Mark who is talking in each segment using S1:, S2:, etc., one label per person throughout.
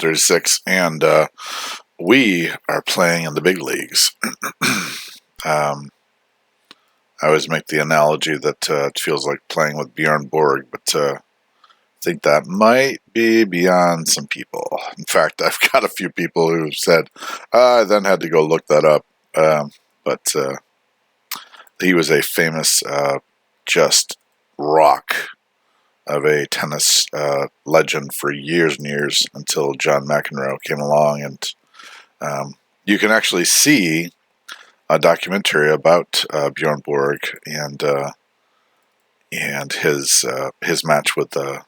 S1: 36, and we are playing in the big leagues. I always make the analogy that it feels like playing with Bjorn Borg, but I think that might be beyond some people. In fact, I've got a few people who said, I then had to go look that up. But he was a famous, just rock of a tennis legend for years and years until John McEnroe came along. And you can actually see a documentary about Bjorn Borg and his match with the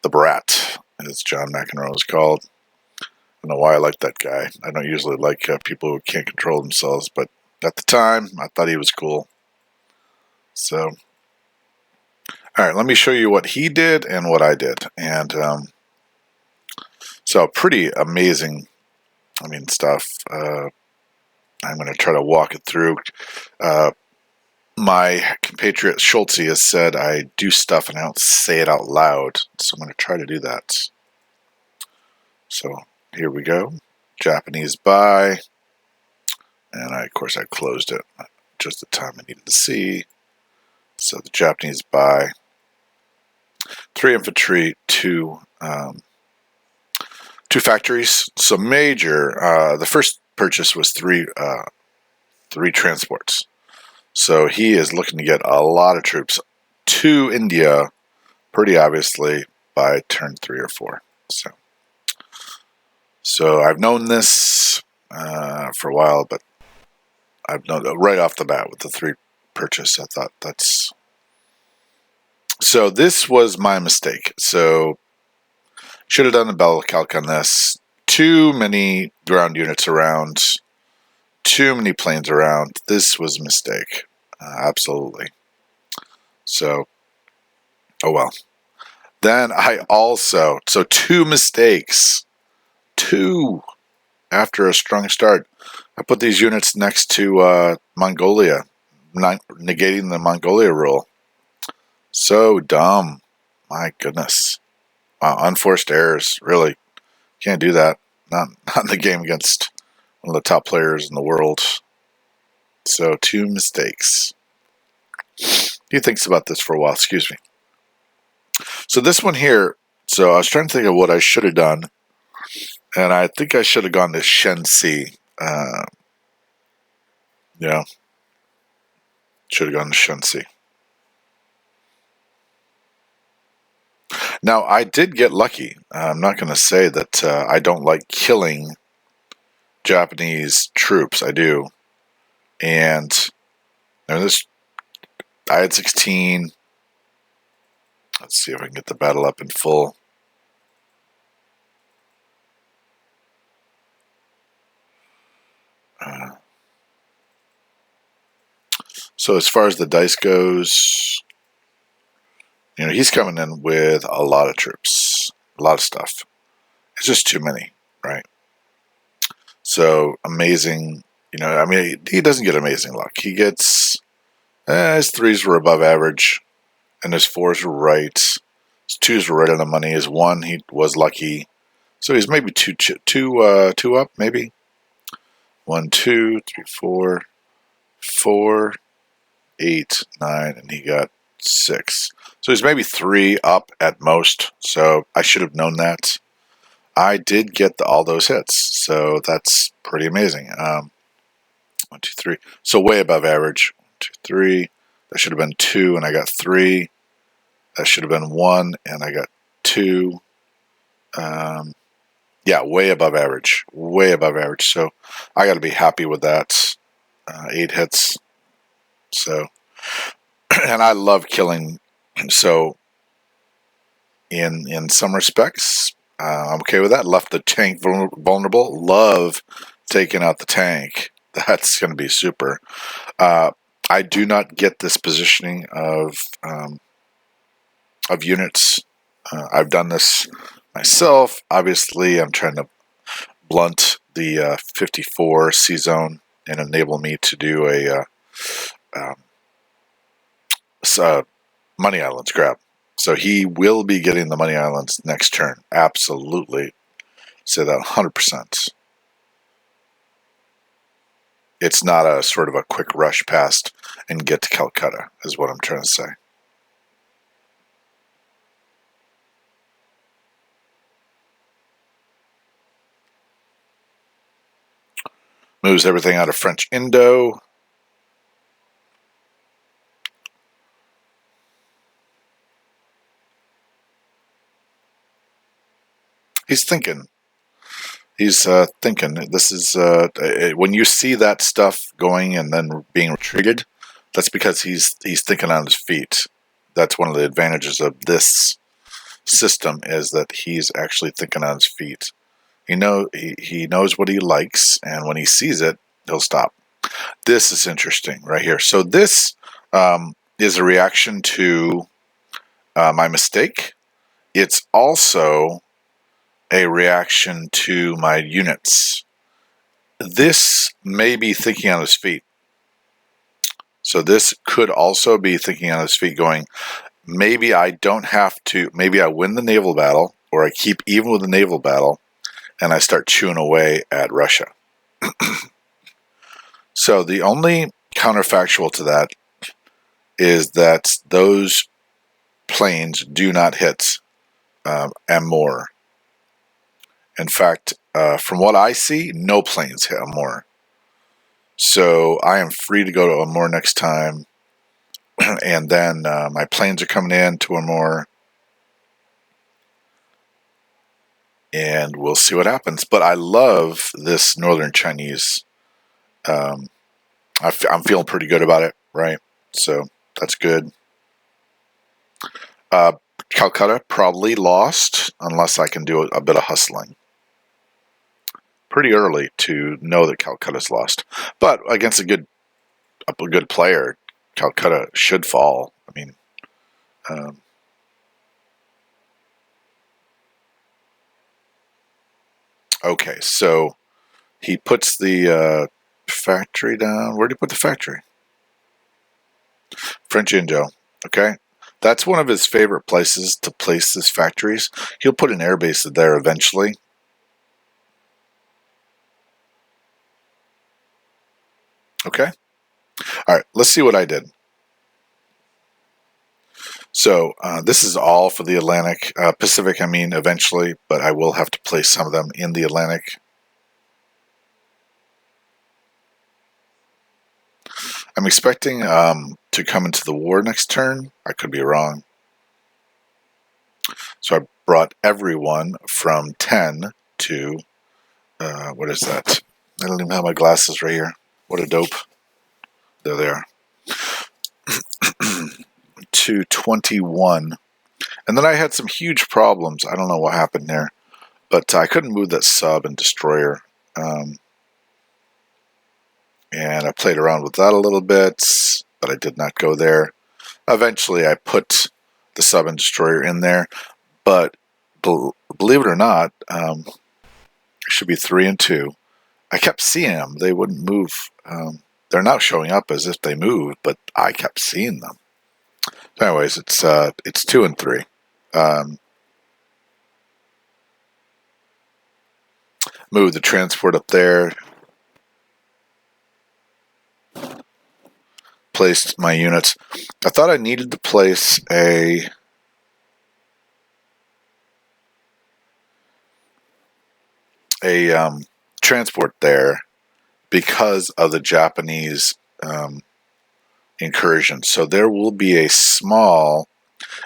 S1: Brat, as John McEnroe is called. I don't know why I like that guy. I don't usually like people who can't control themselves, but at the time, I thought he was cool. So, all right, let me show you what he did and what I did. And so pretty amazing, stuff. I'm going to try to walk it through. My compatriot Schultze has said I do stuff and I don't say it out loud, so I'm going to try to do that. So here we go. Japanese buy. And of course I closed it just the time I needed to see. So the Japanese buy. 3 infantry, 2 factories. So major. The first purchase was 3 transports. So he is looking to get a lot of troops to India, pretty obviously, by turn 3 or 4. So I've known this for a while, but I've known right off the bat with the 3 purchase. I thought that's... So this was my mistake. So should have done a battle calc on this. Too many ground units around. Too many planes around. This was a mistake. Absolutely. So, oh well. Then I also, so 2 mistakes. 2 after a strong start. I put these units next to Mongolia, negating the Mongolia rule. So dumb. My goodness. Wow, unforced errors. Really. Can't do that. Not in the game against one of the top players in the world. So 2 mistakes. He thinks about this for a while. Excuse me. So this one here. So I was trying to think of what I should have done. And I think I should have gone to Shenxi. Should have gone to Shenxi. Now, I did get lucky. I'm not going to say that I don't like killing Japanese troops. I do. And I had 16. Let's see if I can get the battle up in full. So as far as the dice goes, he's coming in with a lot of troops, a lot of stuff. It's just too many, right? So amazing, he doesn't get amazing luck. He gets, his 3s were above average, and his 4s were right. His 2s were right on the money. His 1, he was lucky. So he's maybe two up, maybe. 1, 2, 3, 4, 4, 8, 9, and he got 6. So he's maybe 3 up at most. So I should have known that. I did get all those hits, so that's pretty amazing. 1, 2, 3. So way above average. 1, 2, 3. That should have been 2, and I got 3. That should have been 1, and I got 2. Yeah, way above average. Way above average. So I got to be happy with that. 8 hits. So, and I love killing. So, in some respects, I'm okay with that. Left the tank vulnerable. Love taking out the tank. That's going to be super. I do not get this positioning of units. I've done this myself. Obviously, I'm trying to blunt the 54 C-zone and enable me to do a money islands grab. So he will be getting the money islands next turn. Absolutely. Say that 100%. It's not a sort of a quick rush past and get to Calcutta, is what I'm trying to say. Moves everything out of French Indo. He's thinking. He's thinking. This is when you see that stuff going and then being retreated, that's because he's thinking on his feet. That's one of the advantages of this system, is that he's actually thinking on his feet. He knows what he likes, and when he sees it, he'll stop. This is interesting right here. So this is a reaction to my mistake. It's also a reaction to my units. This may be thinking on his feet. So this could also be thinking on his feet, going, maybe I don't have to, maybe I win the naval battle, or I keep even with the naval battle, and I start chewing away at Russia. So the only counterfactual to that is that those planes do not hit Amur. In fact, from what I see, no planes hit Amur. So I am free to go to Amur next time, and then my planes are coming in to Amur, and we'll see what happens. But I love this Northern Chinese. I'm feeling pretty good about it, right? So that's good. Calcutta probably lost, unless I can do a bit of hustling. Pretty early to know that Calcutta's lost, but against a good player, Calcutta should fall. I mean, okay, so he puts the factory down. Where did he put the factory? French Indo. Okay, that's one of his favorite places to place his factories. He'll put an airbase there eventually. Okay. All right, let's see what I did. So this is all for the Atlantic, Pacific, I mean, eventually, but I will have to place some of them in the Atlantic. I'm expecting to come into the war next turn. I could be wrong. So I brought everyone from 10 to, what is that? I don't even have my glasses right here. What a dope. There they are. To 21. And then I had some huge problems. I don't know what happened there, but I couldn't move that sub and destroyer. And I played around with that a little bit, but I did not go there. Eventually, I put the sub and destroyer in there, but believe it or not, it should be 3 and 2. I kept seeing them. They wouldn't move. They're not showing up as if they moved, but I kept seeing them. So anyways, it's 2 and 3. Move the transport up there. Placed my units. I thought I needed to place a transport there because of the Japanese incursion. So there will be a small,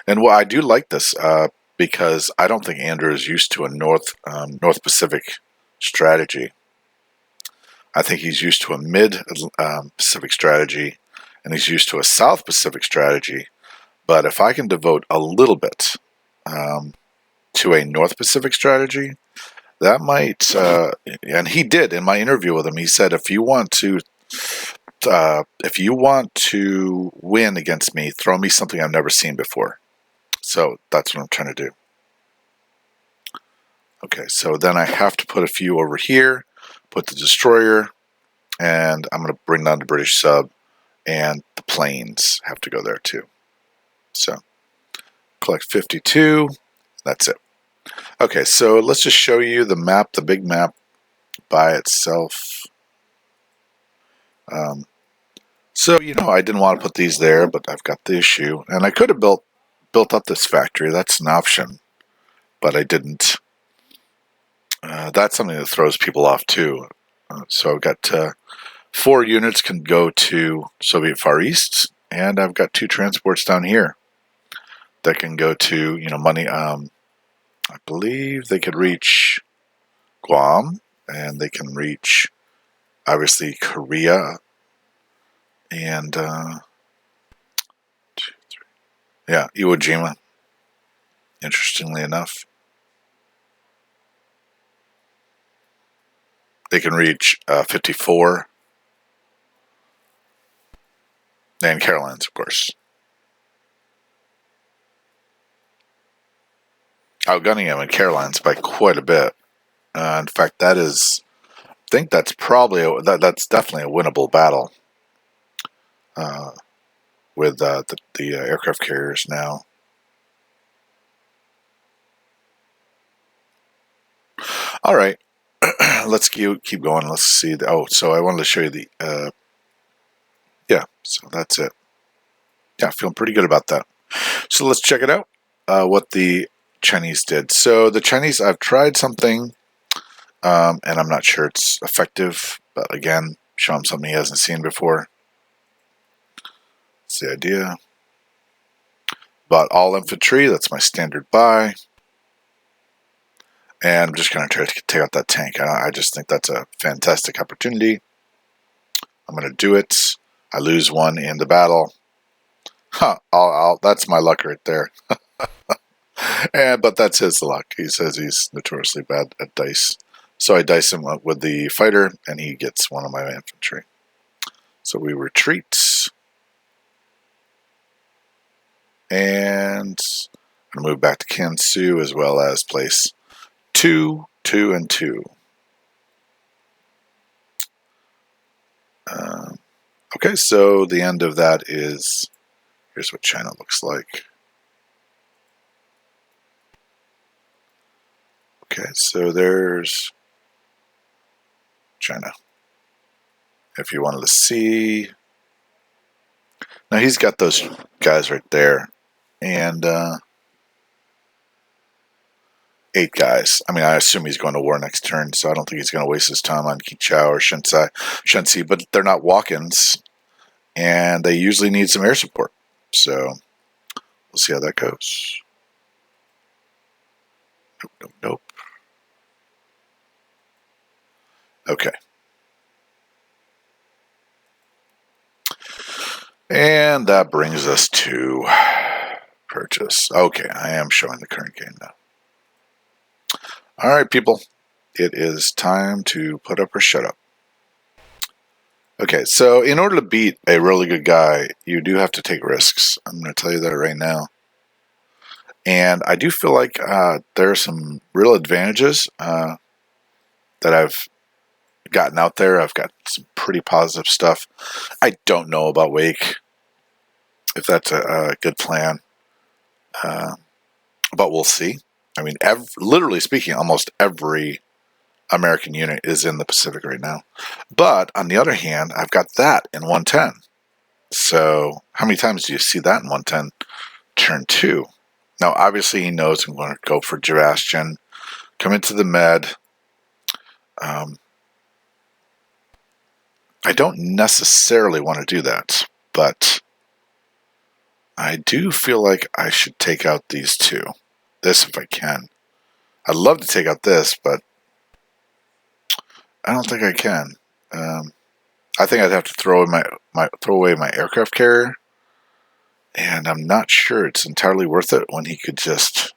S1: and well, I do like this because I don't think Andrew is used to a North Pacific strategy. I think he's used to a mid Pacific strategy, and he's used to a South Pacific strategy. But if I can devote a little bit to a North Pacific strategy, that might, and he did in my interview with him. He said, if you want to win against me, throw me something I've never seen before. So that's what I'm trying to do. Okay, so then I have to put a few over here, put the destroyer, and I'm going to bring down the British sub, and the planes have to go there too. So collect 52. That's it. Okay, so let's just show you the map, the big map by itself. So, I didn't want to put these there, but I've got the issue. And I could have built up this factory. That's an option, but I didn't. That's something that throws people off too. So I've got 4 units can go to Soviet Far East, and I've got 2 transports down here that can go to, money. I believe they could reach Guam, and they can reach, obviously, Korea, and 2, 3, yeah, Iwo Jima. Interestingly enough, they can reach 54, and Carolines, of course. Outgunning them in Carolines by quite a bit. In fact, I think that's probably that's definitely a winnable battle with the aircraft carriers now. All right, let's keep going. Let's see. So I wanted to show you the. Yeah, so that's it. Yeah, feeling pretty good about that. So let's check it out. What the Chinese did. So the Chinese, I've tried something, and I'm not sure it's effective. But again, show him something he hasn't seen before. That's the idea. Bought all infantry. That's my standard buy. And I'm just going to try to take out that tank. I just think that's a fantastic opportunity. I'm going to do it. I lose one in the battle. Huh, that's my luck right there. But that's his luck. He says he's notoriously bad at dice. So I dice him up with the fighter, and he gets one of my infantry. So we retreat. And I'm going to move back to Kansu, as well as place 2, 2, and 2. Okay, so the end of that is, here's what China looks like. Okay, so there's China. If you wanted to see, now he's got those guys right there, and 8 guys. I mean, I assume he's going to war next turn, so I don't think he's going to waste his time on Kichao or Shensi, but they're not walk-ins, and they usually need some air support. So we'll see how that goes. Nope, nope, nope. Okay. And that brings us to purchase. Okay, I am showing the current game now. All right, people. It is time to put up or shut up. Okay, so in order to beat a really good guy, you do have to take risks. I'm going to tell you that right now. And I do feel like there are some real advantages that I've gotten out there. I've got some pretty positive stuff. I don't know about Wake, if that's a good plan, but we'll see. I mean, literally speaking, almost every American unit is in the Pacific right now. But on the other hand, I've got that in 110. So how many times do you see that in 110? Turn 2. Now, obviously, he knows I'm going to go for Javastion, come into the med. I don't necessarily want to do that, but I do feel like I should take out these 2. This if I can. I'd love to take out this, but I don't think I can. I think I'd have to throw away my aircraft carrier, and I'm not sure it's entirely worth it when he could just.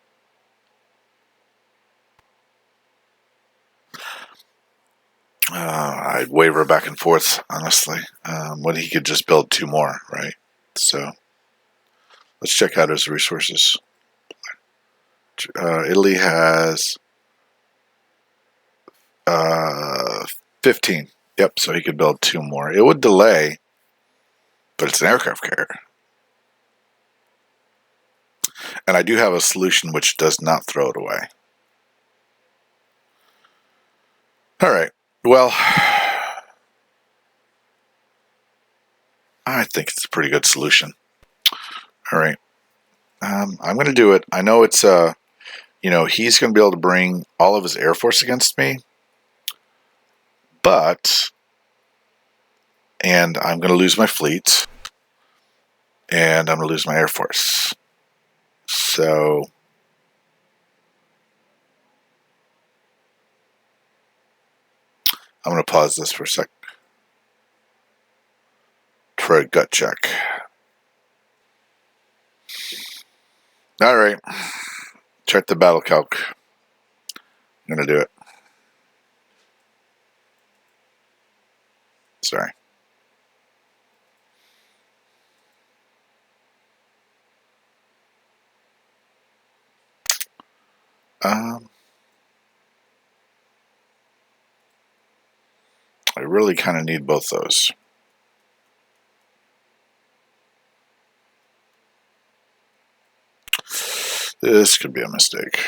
S1: I'd waver back and forth, honestly, when he could just build 2 more, right? So let's check out his resources. Italy has 15. Yep, so he could build 2 more. It would delay, but it's an aircraft carrier. And I do have a solution which does not throw it away. All right. Well, I think it's a pretty good solution. All right. I'm going to do it. I know it's he's going to be able to bring all of his Air Force against me, and I'm going to lose my fleet, and I'm going to lose my Air Force. So I'm going to pause this for a sec. For a gut check. All right. Check the battle calc. I'm going to do it. Sorry. I really kind of need both those. This could be a mistake.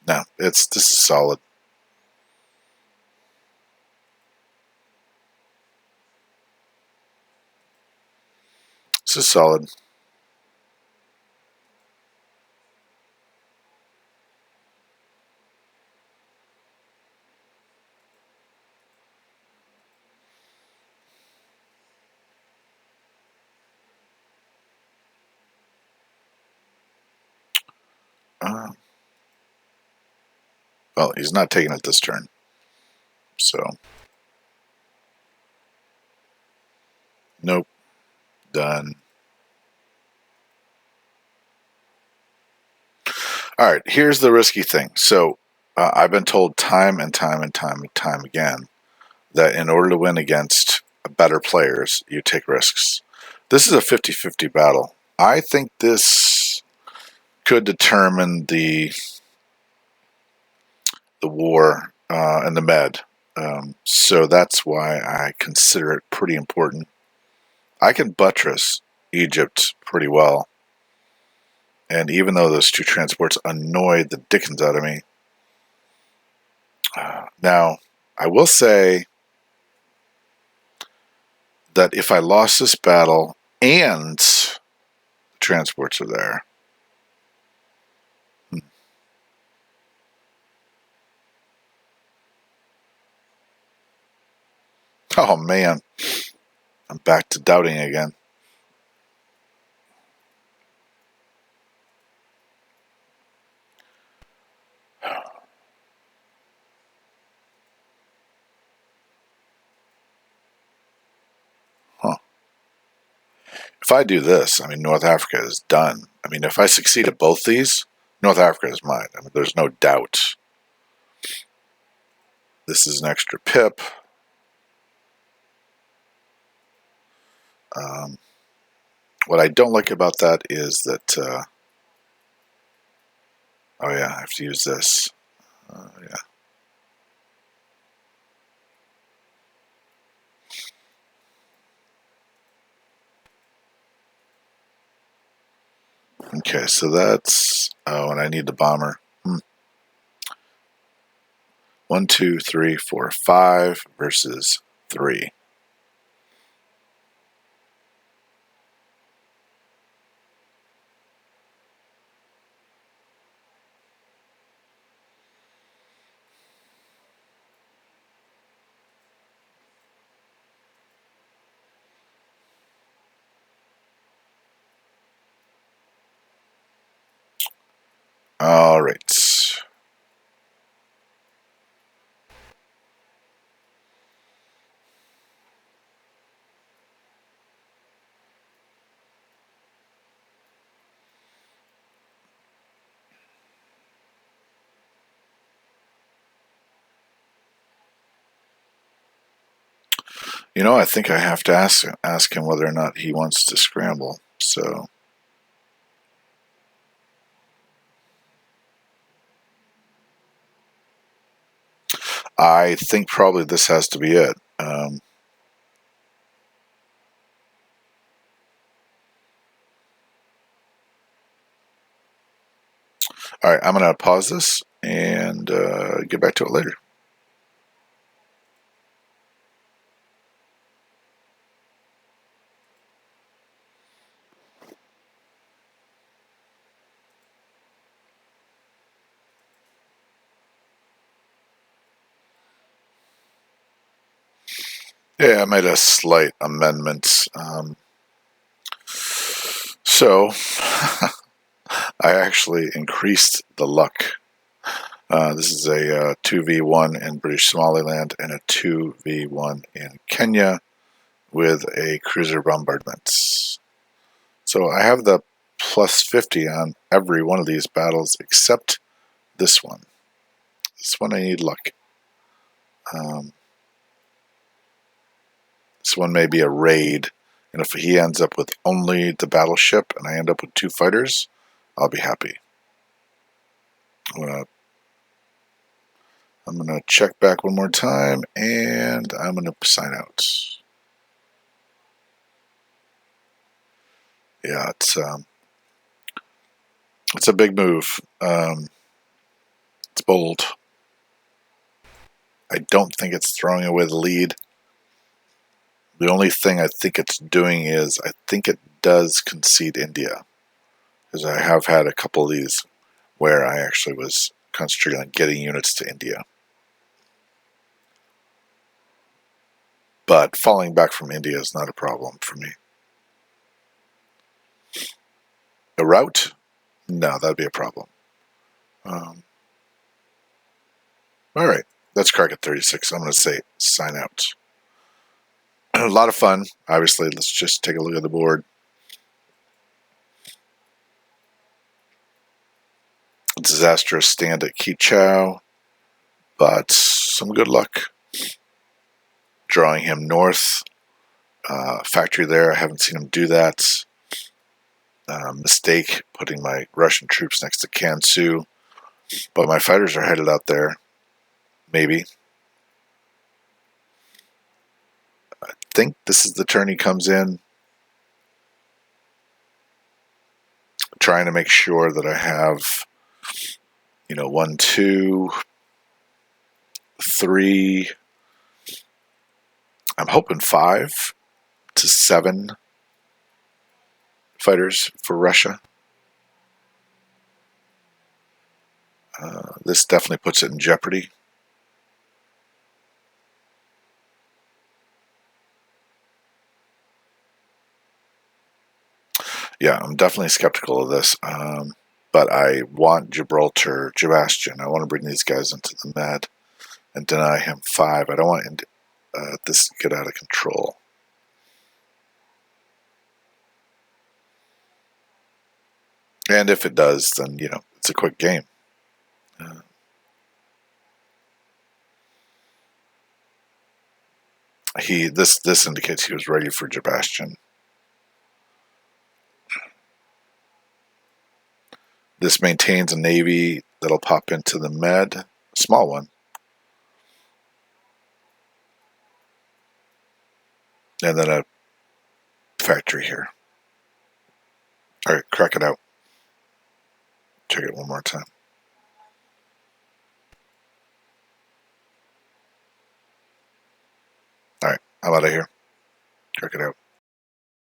S1: No, this is solid. This is solid. Well, he's not taking it this turn. So, nope. Done. All right, here's the risky thing. So, I've been told time and time and time and time again that in order to win against better players, you take risks. This is a 50-50 battle. I think this could determine the war and the med. So that's why I consider it pretty important. I can buttress Egypt pretty well. And even though those two transports annoyed the dickens out of me, now I will say that if I lost this battle and the transports are there, oh man, I'm back to doubting again. Huh. If I do this, I mean, North Africa is done. I mean, if I succeed at both these, North Africa is mine. I mean, there's no doubt. This is an extra pip. What I don't like about that is that, oh yeah, I have to use this. Yeah. Okay, so that's, oh, and I need the bomber. 1, 2, 3, 4, 5 versus 3. All right. You know, I think I have to ask him whether or not he wants to scramble. So, I think probably this has to be it. All right, I'm going to pause this and get back to it later. Yeah, I made a slight amendment. So I actually increased the luck. This is a 2v1 in British Somaliland and a 2v1 in Kenya with a cruiser bombardment. So I have the plus 50 on every one of these battles except this one. This one I need luck. This one may be a raid, and if he ends up with only the battleship and I end up with 2 fighters, I'll be happy. I'm gonna check back one more time, and I'm gonna sign out. Yeah, it's a big move. It's bold. I don't think it's throwing away the lead. The only thing I think it's doing is I think it does concede India, because I have had a couple of these where I actually was concentrating on getting units to India. But falling back from India is not a problem for me. A route? No, that'd be a problem. All right, that's Target 36. I'm going to say sign out. A lot of fun, obviously. Let's just take a look at the board. Disastrous stand at Kichau, but some good luck drawing him north. Factory there, I haven't seen him do that. Mistake putting my Russian troops next to Kansu, but my fighters are headed out there. Maybe. I think this is the turn he comes in. Trying to make sure that I have, 1, 2, 3. I'm hoping 5 to 7 fighters for Russia. This definitely puts it in jeopardy. Yeah, I'm definitely skeptical of this. But I want Gibraltar, Sebastian. I want to bring these guys into the Med and deny him 5. I don't want this to get out of control. And if it does, then, it's a quick game. This indicates he was ready for Sebastian. This maintains a navy that'll pop into the Med, a small one. And then a factory here. All right, crack it out. Check it one more time. All right, I'm out of here. Check it out.